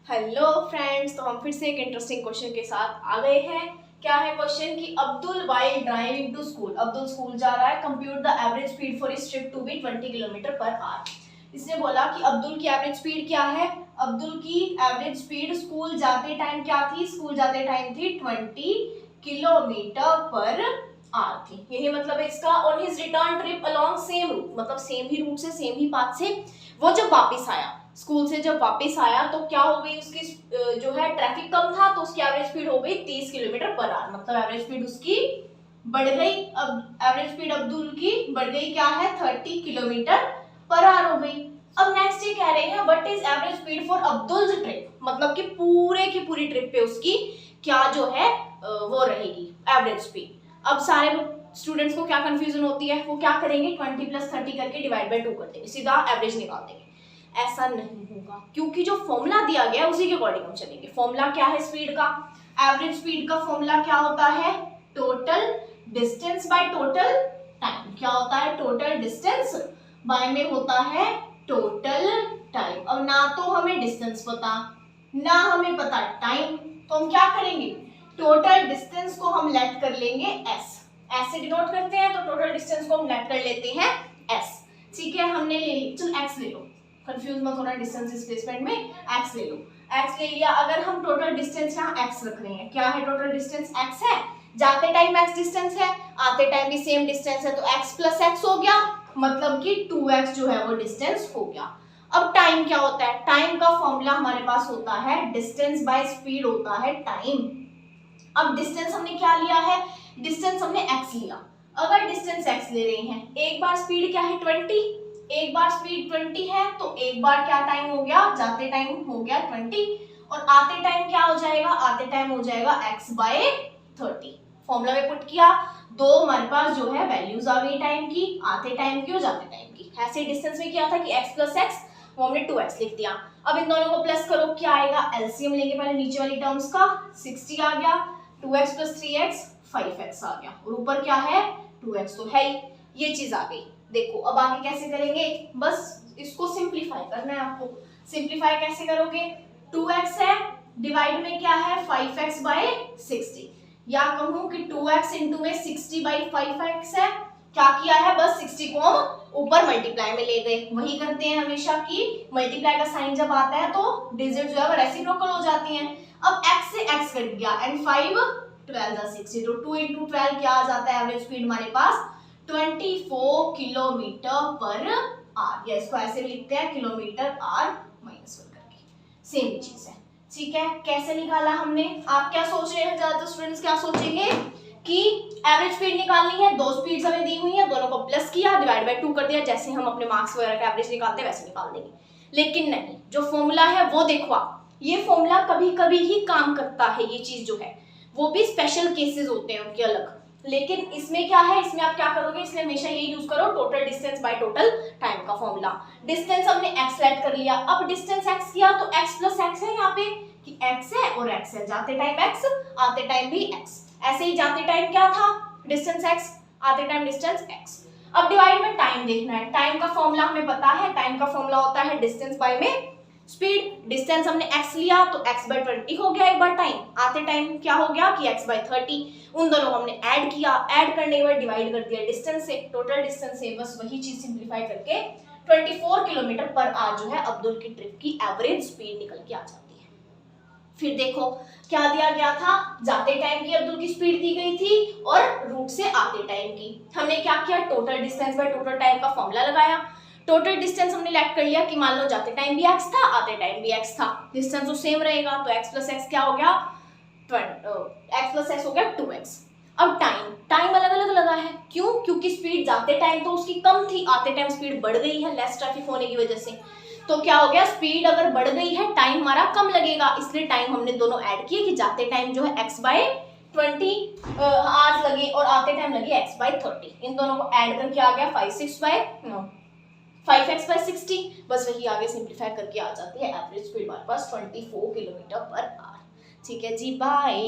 Hello friends, तो हम फिर से एक इंटरेस्टिंग क्वेश्चन के साथ आ गए हैं। क्या है क्वेश्चन कि Abdul while driving to school, Abdul school जा रहा है, compute the average speed for his trip to be 20 kilometre per hour. इसने बोला कि अब्दुल की एवरेज स्पीड क्या है। अब्दुल की एवरेज स्पीड स्कूल जाते टाइम क्या थी, स्कूल जाते टाइम थी 20 किलोमीटर पर आवर थी। यही मतलब है इसका। On his return trip along same route, मतलब सेम ही रूट से, सेम ही पाथ से वो जब वापस आया, स्कूल से जब वापस आया तो क्या हो गई उसकी, जो है ट्रैफिक कम था तो उसकी एवरेज स्पीड हो गई 30 किलोमीटर पर आवर। मतलब एवरेज स्पीड उसकी बढ़ गई। अब एवरेज स्पीड अब्दुल की बढ़ गई, क्या है, 30 किलोमीटर पर आवर हो गई। अब नेक्स्ट ये कह रहे हैं what is average speed for Abdul's trip, मतलब कि पूरे की पूरी ट्रिप पे उसकी क्या जो है वो रहेगी एवरेज स्पीड। अब सारे स्टूडेंट्स को क्या कंफ्यूजन होती है, वो क्या करेंगे 20 + 30 करके डिवाइड बाय 2 कर देंगे, सीधा एवरेज निकाल देंगे। ऐसा नहीं होगा, क्योंकि जो फॉर्मूला दिया गया है उसी के अकॉर्डिंग हम चलेंगे। फॉर्मूला क्या है स्पीड का, एवरेज स्पीड का फॉर्मूला क्या होता है, total distance by total time. क्या होता है, टोटल डिस्टेंस बाय में होता है टोटल टाइम। अब ना तो हमें डिस्टेंस पता, ना हमें पता टाइम, तो हम क्या करेंगे, टोटल डिस्टेंस को हम लेट कर लेंगे एस, ऐसे डिनोट करते हैं, तो टोटल डिस्टेंस को हम लेट कर लेते हैं एस। ठीक है, हमने ले ली, चल एक्स ले लो, कंफ्यूज मत होना, डिस्टेंस डिस्प्लेसमेंट में एक्स ले लो। एक्स ले लिया। अगर हम टोटल डिस्टेंस यहाँ एक्स रख रहे हैं, क्या है टोटल डिस्टेंस एक्स है, जाते टाइम एक्स डिस्टेंस है, आते टाइम भी सेम डिस्टेंस है, तो एक्स प्लस एक्स हो गया, मतलब कि 2x जो है वो डिस्टेंस हो गया। अब टाइम क्या होता है, टाइम का फॉर्मूला हमारे पास होता है डिस्टेंस बाय स्पीड होता है टाइम। अब डिस्टेंस हमने क्या लिया है, डिस्टेंस हमने x लिया। अगर डिस्टेंस x ले रहे हैं, एक बार स्पीड क्या है 20, एक बार स्पीड 20 है, तो एक बार क्या टाइम हो गया, जाते टाइम हो गया 20, और आते टाइम क्या हो जाएगा, आते टाइम हो जाएगा x/30। फॉर्मूला में पुट किया, दो हमारे पास जो है वैल्यूज आ गई टाइम की, आते टाइम की और जाते टाइम की। ऐसे डिस्टेंस में क्या था कि x + x, वो हमने 2x लिख दिया। अब इन दोनों को प्लस करो, क्या आएगा, एलसीएम लेंगे पहले नीचे वाली टर्म्स का, 60 आ गया, 2x + 3x 5x आ गया, और ऊपर क्या है 2x तो है ही, ये चीज आ गई। देखो अब आगे कैसे करेंगे, बस इसको सिंप्लीफाई करना है आपको। सिंप्लीफाई कैसे करोगे, 2x है, डिवाइड में क्या है 5x/60, या कहूं कि 2x इंटू में 60/5x है। क्या किया है, बस 60 को हम ऊपर मल्टीप्लाई में ले गए। वही करते हैं हमेशा कि मल्टीप्लाई का साइन जब आता है तो डिजिट जो है वो रेसिप्रोकल हो जाती हैं। अब x से x कट गया, एंड 5 12 60, तो 2 × 12 क्या आ जाता है एवरेज स्पीड हमारे पास 24 किलोमीटर पर आवर, या इसको ऐसे भी लिखते हैं किलोमीटर आवर -1 करके, सेम चीज है। ठीक है, कैसे निकाला हमने, आप क्या सोच रहे हैं, ज्यादातर स्टूडेंट्स क्या सोचेंगे कि एवरेज स्पीड निकालनी है, दो स्पीड्स हमें दी हुई है, दोनों को प्लस किया, डिवाइड बाय 2 कर दिया, जैसे हम अपने मार्क्स वगैरह का एवरेज निकालते हैं वैसे निकाल देंगे। लेकिन नहीं, जो फॉर्मूला है वो देखो आप, ये फॉर्मूला कभी कभी ही काम करता है, ये चीज जो है वो भी स्पेशल केसेस होते हैं उनके अलग। लेकिन इसमें क्या है, इसमें आप क्या करोगे, इसमें हमेशा ये यूज करो total distance by total time का फॉर्मूला। डिस्टेंस हमने x सेट कर लिया, अब डिस्टेंस x किया तो x + x है यहाँ पे, कि x है और x है, जाते टाइम x, आते टाइम भी x। ऐसे ही जाते टाइम क्या था, डिस्टेंस x, आते टाइम डिस्टेंस x। अब डिवाइड में टाइम देखना है, टाइम का फॉर्मूला हमें पता है, टाइम का फॉर्मूला होता है डिस्टेंस बाय में स्पीड। डिस्टेंस हमने x लिया तो x/20 हो गया एक बार टाइम, आते टाइम क्या हो गया कि x/30, उन दोनों को हमने ऐड किया, ऐड करने के बाद डिवाइड कर दिया डिस्टेंस से, टोटल डिस्टेंस से, बस वही चीज सिंपलीफाई करके 24 किलोमीटर पर आवर जो है अब्दुल की ट्रिप की एवरेज स्पीड निकल के आ जाती है। फिर देखो क्या दिया गया था, जाते टाइम की अब्दुल की स्पीड दी गई थी और रूट से आते टाइम की। हमने क्या किया, total distance by total time का फॉर्मूला लगाया। टोटल डिस्टेंस हमने लेट कर लिया कि मान लो जाते टाइम भी x था, आते टाइम भी x था, डिस्टेंस तो सेम रहेगा, तो x + x क्या हो गया, x + x हो गया 2x। अब टाइम अलग अलग लगा है, क्यों, क्योंकि स्पीड जाते टाइम तो उसकी कम थी, आते टाइम स्पीड बढ़ गई है लेस ट्रैफिक होने की वजह से। तो क्या हो गया, स्पीड अगर बढ़ गई है टाइम हमारा कम लगेगा, इसलिए टाइम हमने दोनों ऐड किए कि जाते टाइम जो है x/20 आवर्स लगे और आते टाइम लगे x/30। इन दोनों को ऐड करके आ गया 5x/60, बस वही आगे सिंप्लीफाई करके आ जाती है एवरेज स्पीड हमारे पास 24 किलोमीटर पर आवर। ठीक है जी, बाय।